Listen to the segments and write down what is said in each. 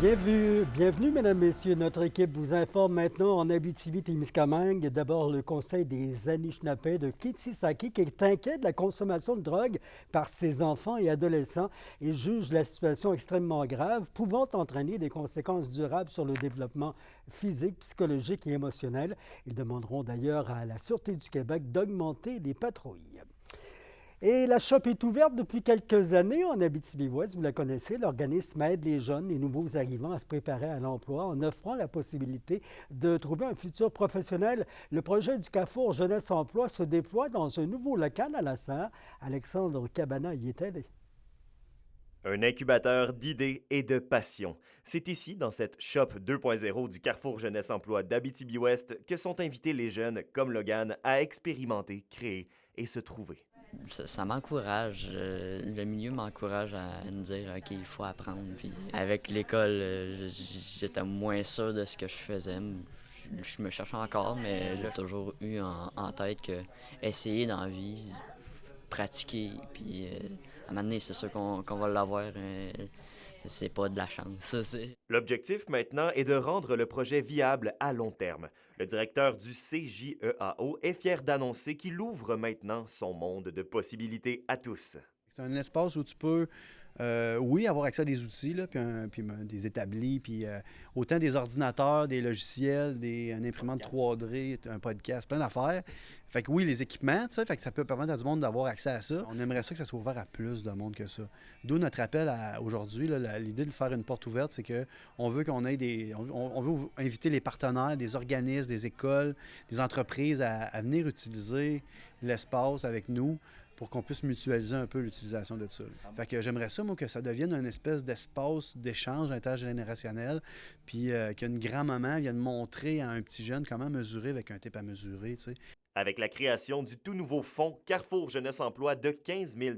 Bienvenue, mesdames, messieurs. Notre équipe vous informe maintenant en Abitibi-Témiscamingue. D'abord, le Conseil des Anishinabés de Kitsisaki qui est inquiet de la consommation de drogue par ses enfants et adolescents et juge la situation extrêmement grave, pouvant entraîner des conséquences durables sur le développement physique, psychologique et émotionnel. Ils demanderont d'ailleurs à la Sûreté du Québec d'augmenter les patrouilles. Et la shop est ouverte depuis quelques années en Abitibi-Ouest. Vous la connaissez, l'organisme aide les jeunes et nouveaux arrivants à se préparer à l'emploi en offrant la possibilité de trouver un futur professionnel. Le projet du Carrefour Jeunesse Emploi se déploie dans un nouveau local à la Sarre. Alexandre Cabana y est allé. Un incubateur d'idées et de passion. C'est ici, dans cette Shop 2.0 du Carrefour Jeunesse Emploi d'Abitibi-Ouest, que sont invités les jeunes comme Logan à expérimenter, créer et se trouver. Ça m'encourage. Le milieu m'encourage à me dire, OK, il faut apprendre. Puis avec l'école, j'étais moins sûr de ce que je faisais. Je me cherche encore, mais j'ai toujours eu en tête que essayer dans la vie, pratiquer, puis à un moment donné, c'est sûr qu'on va l'avoir. C'est pas de la chance. L'objectif maintenant est de rendre le projet viable à long terme. Le directeur du CJEAO est fier d'annoncer qu'il ouvre maintenant son monde de possibilités à tous. C'est un espace où tu peux, oui, avoir accès à des outils, là, des établis, puis autant des ordinateurs, des logiciels, une imprimante 3D, un podcast, plein d'affaires. Fait que oui, les équipements, tu sais, fait que ça peut permettre à du monde d'avoir accès à ça. On aimerait ça que ça soit ouvert à plus de monde que ça. D'où notre appel aujourd'hui, là, l'idée de faire une porte ouverte, c'est qu'on veut qu'on ait on veut inviter les partenaires, des organismes, des écoles, des entreprises à venir utiliser l'espace avec nous pour qu'on puisse mutualiser un peu l'utilisation de ça. Fait que j'aimerais ça, moi, que ça devienne une espèce d'espace d'échange intergénérationnel, puis qu'une grand-maman vienne montrer à un petit jeune comment mesurer avec un tape à mesurer, tu sais. Avec la création du tout nouveau fonds Carrefour Jeunesse Emploi de 15 000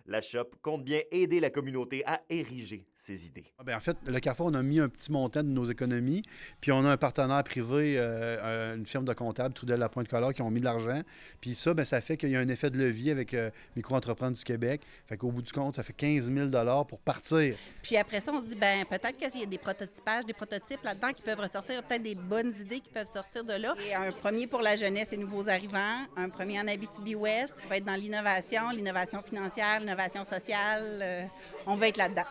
la Shop compte bien aider la communauté à ériger ses idées. En fait, le Carrefour, on a mis un petit montant de nos économies, puis on a un partenaire privé, une firme de comptables, Trudel-Lapointe-Collard, qui ont mis de l'argent. Puis ça, ça fait qu'il y a un effet de levier avec Micro-entrepreneurs du Québec. Fait qu'au bout du compte, ça fait 15 000 pour partir. Puis après ça, on se dit, peut-être qu'il y a des prototypages, des prototypes là-dedans qui peuvent ressortir, peut-être des bonnes idées qui peuvent sortir de là. Et un premier pour la jeunesse et nouveaux arrivants, un premier en Abitibi-Ouest, ça va être dans l'innovation financière, l'innovation sociale. On va être là-dedans.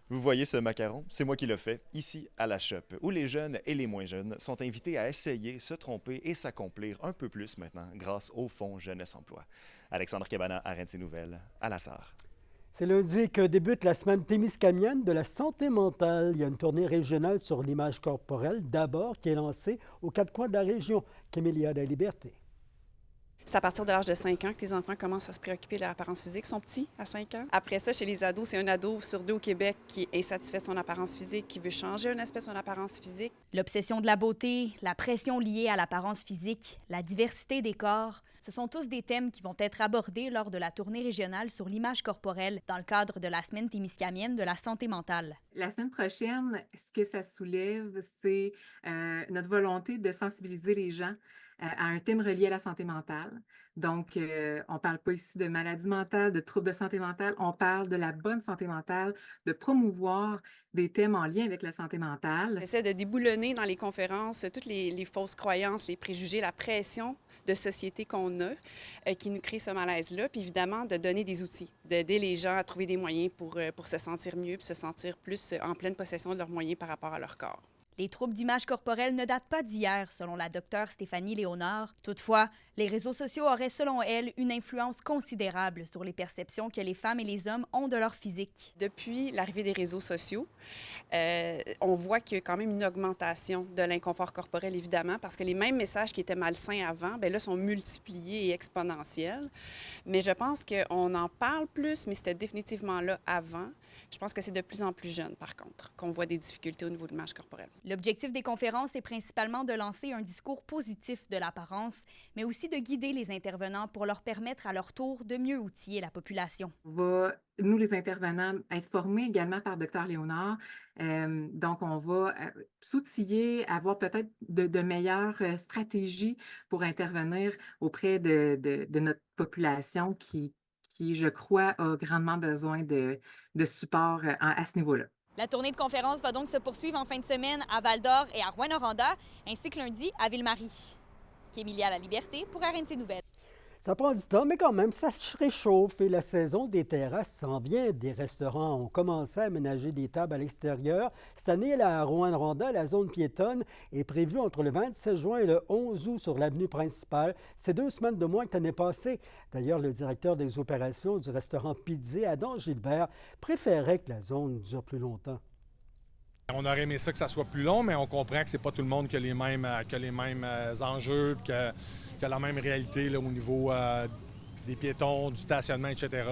Vous voyez ce macaron? C'est moi qui le fais, ici à la Shop, où les jeunes et les moins jeunes sont invités à essayer, se tromper et s'accomplir un peu plus maintenant grâce au Fonds Jeunesse Emploi. Alexandre Cabana, RNC Nouvelles, à la Sarre. C'est lundi que débute la semaine témiscamienne de la santé mentale. Il y a une tournée régionale sur l'image corporelle, d'abord, qui est lancée aux quatre coins de la région. Camélia de la Liberté. C'est à partir de l'âge de 5 ans que les enfants commencent à se préoccuper de leur apparence physique. Ils sont petits, à 5 ans. Après ça, chez les ados, c'est un ado sur 2 au Québec qui est insatisfait de son apparence physique, qui veut changer un aspect de son apparence physique. L'obsession de la beauté, la pression liée à l'apparence physique, la diversité des corps, ce sont tous des thèmes qui vont être abordés lors de la tournée régionale sur l'image corporelle dans le cadre de la semaine témiscamienne de la santé mentale. La semaine prochaine, ce que ça soulève, c'est notre volonté de sensibiliser les gens à un thème relié à la santé mentale. Donc, on ne parle pas ici de maladie mentale, de troubles de santé mentale, on parle de la bonne santé mentale, de promouvoir des thèmes en lien avec la santé mentale. On essaie de déboulonner dans les conférences toutes les fausses croyances, les préjugés, la pression de société qu'on a qui nous crée ce malaise-là, puis évidemment de donner des outils, d'aider les gens à trouver des moyens pour se sentir mieux, puis se sentir plus en pleine possession de leurs moyens par rapport à leur corps. Les troubles d'image corporelle ne datent pas d'hier, selon la docteure Stéphanie Léonard. Toutefois, les réseaux sociaux auraient, selon elle, une influence considérable sur les perceptions que les femmes et les hommes ont de leur physique. Depuis l'arrivée des réseaux sociaux, on voit qu'il y a quand même une augmentation de l'inconfort corporel, évidemment, parce que les mêmes messages qui étaient malsains avant, là, sont multipliés et exponentiels. Mais je pense qu'on en parle plus, mais c'était définitivement là avant. Je pense que c'est de plus en plus jeune, par contre, qu'on voit des difficultés au niveau de l'image corporelle. L'objectif des conférences est principalement de lancer un discours positif de l'apparence, mais aussi de guider les intervenants pour leur permettre à leur tour de mieux outiller la population. On va, nous, les intervenants, être formés également par Dr Léonard. Donc, on va s'outiller, avoir peut-être de meilleures stratégies pour intervenir auprès de notre population qui, je crois, a grandement besoin de support à ce niveau-là. La tournée de conférences va donc se poursuivre en fin de semaine à Val-d'Or et à Rouyn-Noranda, ainsi que lundi à Ville-Marie. Kémilia La Liberté pour RNC Nouvelles. Ça prend du temps, mais quand même, ça se réchauffe et la saison des terrasses s'en vient. Des restaurants ont commencé à aménager des tables à l'extérieur. Cette année, là, à Rouyn-Noranda, la zone piétonne est prévue entre le 27 juin et le 11 août sur l'avenue principale. C'est 2 semaines de moins que l'année passée. D'ailleurs, le directeur des opérations du restaurant Pizzi, Adam Gilbert, préférait que la zone dure plus longtemps. On aurait aimé ça que ça soit plus long, mais on comprend que c'est pas tout le monde qui a les mêmes enjeux, qui a la même réalité là, au niveau des piétons, du stationnement, etc.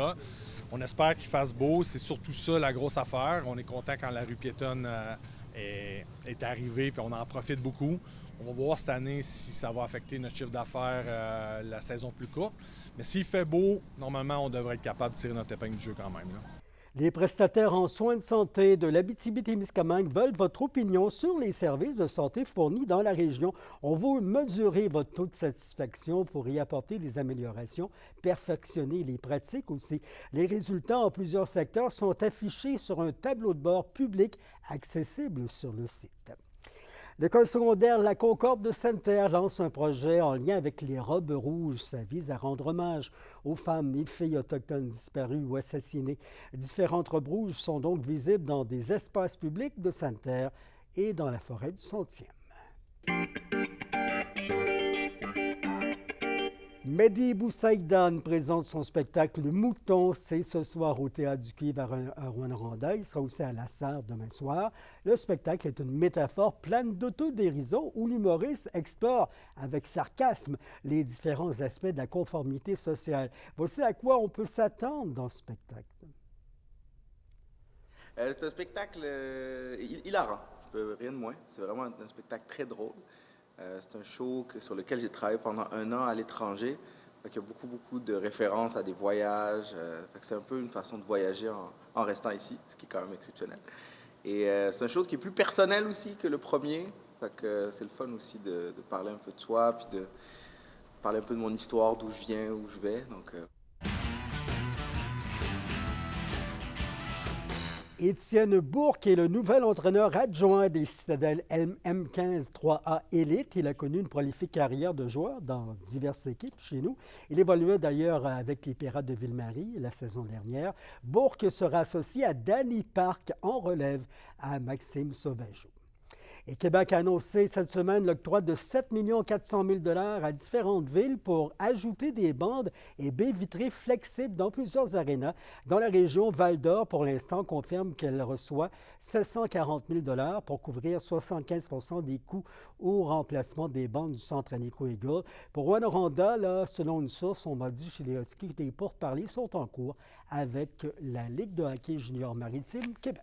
On espère qu'il fasse beau. C'est surtout ça la grosse affaire. On est content quand la rue piétonne est arrivée, puis on en profite beaucoup. On va voir cette année si ça va affecter notre chiffre d'affaires la saison plus courte. Mais s'il fait beau, normalement, on devrait être capable de tirer notre épingle du jeu quand même, là. Les prestataires en soins de santé de l'Abitibi-Témiscamingue veulent votre opinion sur les services de santé fournis dans la région. On veut mesurer votre taux de satisfaction pour y apporter des améliorations, perfectionner les pratiques aussi. Les résultats en plusieurs secteurs sont affichés sur un tableau de bord public accessible sur le site. L'école secondaire La Concorde de Sainte-Terre lance un projet en lien avec les robes rouges. Ça vise à rendre hommage aux femmes et filles autochtones disparues ou assassinées. Différentes robes rouges sont donc visibles dans des espaces publics de Sainte-Terre et dans la forêt du Sontième. Mehdi Boussaïdan présente son spectacle Le Mouton. C'est ce soir au Théâtre du Cuivre à Rouyn-Noranda. Il sera aussi à La Sarre demain soir. Le spectacle est une métaphore pleine d'autodérision où l'humoriste explore avec sarcasme les différents aspects de la conformité sociale. Voici à quoi on peut s'attendre dans ce spectacle. C'est un spectacle hilarant, rien de moins. C'est vraiment un spectacle très drôle. C'est un show sur lequel j'ai travaillé pendant 1 an à l'étranger. Il y a beaucoup de références à des voyages. C'est un peu une façon de voyager en restant ici, ce qui est quand même exceptionnel. Et c'est une chose qui est plus personnelle aussi que le premier. C'est le fun aussi de parler un peu de soi, puis de parler un peu de mon histoire, d'où je viens, où je vais. Étienne Bourque est le nouvel entraîneur adjoint des Citadelles M15 3A Élite. Il a connu une prolifique carrière de joueur dans diverses équipes chez nous. Il évoluait d'ailleurs avec les Pirates de Ville-Marie la saison dernière. Bourque sera associé à Danny Park en relève à Maxime Sauvageau. Et Québec a annoncé cette semaine l'octroi de 7 400 000 $ à différentes villes pour ajouter des bandes et baies vitrées flexibles dans plusieurs arénas. Dans la région, Val-d'Or, pour l'instant, confirme qu'elle reçoit 740 000 $ pour couvrir 75 % des coûts au remplacement des bandes du centre Anico Eagle. Pour Rouyn-Noranda, là, selon une source, on m'a dit chez les Huskies que les pourparlers sont en cours avec la Ligue de hockey junior maritime Québec.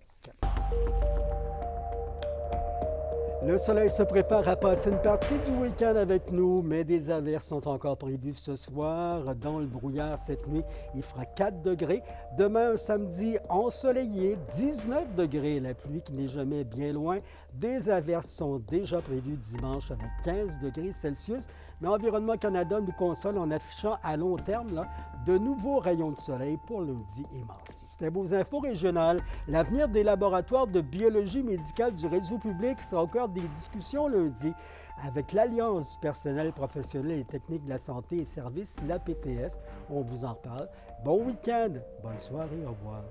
Le soleil se prépare à passer une partie du week-end avec nous, mais des averses sont encore prévues ce soir. Dans le brouillard cette nuit, il fera 4 degrés. Demain, un samedi ensoleillé, 19 degrés. La pluie qui n'est jamais bien loin. Des averses sont déjà prévues dimanche avec 15 degrés Celsius. Mais Environnement Canada nous console en affichant à long terme là, de nouveaux rayons de soleil pour lundi et mardi. C'était vos infos régionales. L'avenir des laboratoires de biologie médicale du réseau public sera au cœur des discussions lundi avec l'Alliance du personnel professionnel et technique de la santé et services, l'APTS. On vous en reparle. Bon week-end, bonne soirée, au revoir.